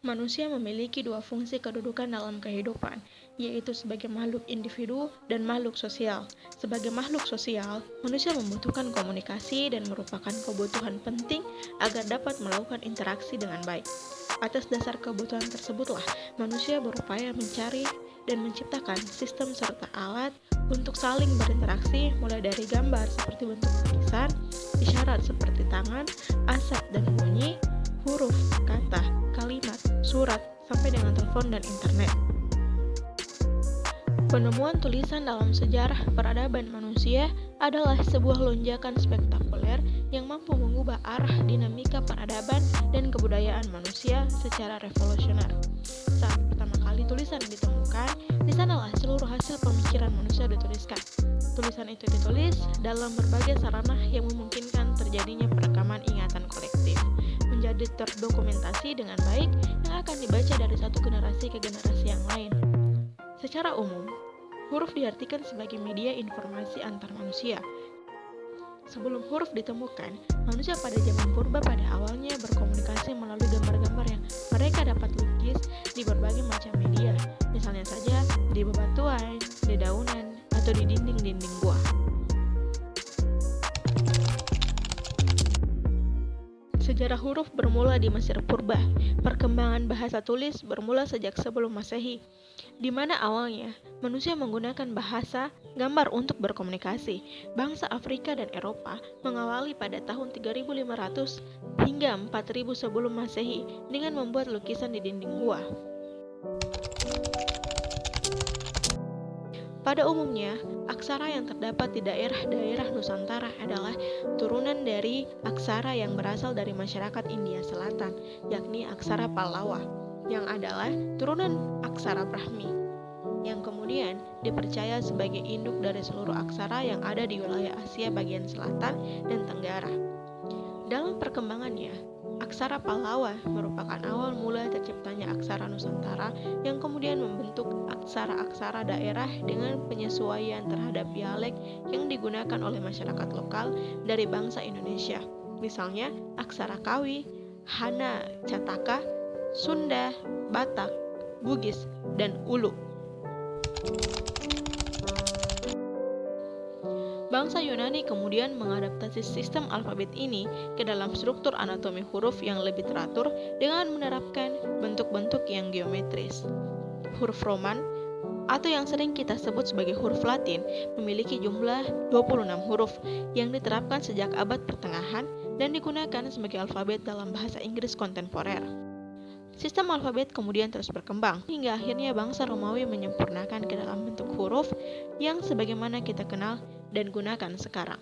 Manusia memiliki dua fungsi kedudukan dalam kehidupan, yaitu sebagai makhluk individu dan makhluk sosial. Sebagai makhluk sosial, manusia membutuhkan komunikasi dan merupakan kebutuhan penting agar dapat melakukan interaksi dengan baik. Atas dasar kebutuhan tersebutlah, manusia berupaya mencari dan menciptakan sistem serta alat untuk saling berinteraksi, mulai dari gambar seperti bentuk lukisan, isyarat seperti tangan, asap dan bunyi, huruf, kata, kalimat, surat, sampai dengan telepon dan internet. Penemuan tulisan dalam sejarah peradaban manusia adalah sebuah lonjakan spektakuler yang mampu mengubah arah dinamika peradaban dan kebudayaan manusia secara revolusioner. Saat pertama kali tulisan ditemukan, di sanalah seluruh hasil pemikiran manusia dituliskan. Tulisan itu ditulis dalam berbagai sarana yang memungkinkan terjadinya perekaman ingatan kolektif, menjadi terdokumentasi dengan baik yang akan dibaca dari satu generasi ke generasi yang lain. Secara umum, huruf diartikan sebagai media informasi antar manusia. Sebelum huruf ditemukan, manusia pada zaman purba pada awalnya berkomunikasi melalui gambar-gambar yang mereka dapat lukis di berbagai macam media, misalnya saja di bebatuan, di daunan, atau di dinding-dinding gua. Sejarah huruf bermula di Mesir purba. Perkembangan bahasa tulis bermula sejak sebelum Masehi, di mana awalnya manusia menggunakan bahasa gambar untuk berkomunikasi. Bangsa Afrika dan Eropa mengawali pada tahun 3500 hingga 4000 sebelum Masehi dengan membuat lukisan di dinding gua. Pada umumnya, aksara yang terdapat di daerah-daerah Nusantara adalah turunan dari aksara yang berasal dari masyarakat India Selatan, yakni aksara Pallawa, yang adalah turunan aksara Brahmi, yang kemudian dipercaya sebagai induk dari seluruh aksara yang ada di wilayah Asia bagian selatan dan tenggara. Dalam perkembangannya, aksara Pallawa merupakan awal mula terciptanya aksara Nusantara yang kemudian membentuk aksara-aksara daerah dengan penyesuaian terhadap dialek yang digunakan oleh masyarakat lokal dari bangsa Indonesia. Misalnya, aksara Kawi, Hana Cataka, Sunda, Batak, Bugis, dan Ulu. Bangsa Yunani kemudian mengadaptasi sistem alfabet ini ke dalam struktur anatomi huruf yang lebih teratur dengan menerapkan bentuk-bentuk yang geometris. Huruf Roman, atau yang sering kita sebut sebagai huruf Latin, memiliki jumlah 26 huruf yang diterapkan sejak abad pertengahan dan digunakan sebagai alfabet dalam bahasa Inggris kontemporer. Sistem alfabet kemudian terus berkembang, hingga akhirnya bangsa Romawi menyempurnakan ke dalam bentuk huruf yang sebagaimana kita kenal dan gunakan sekarang.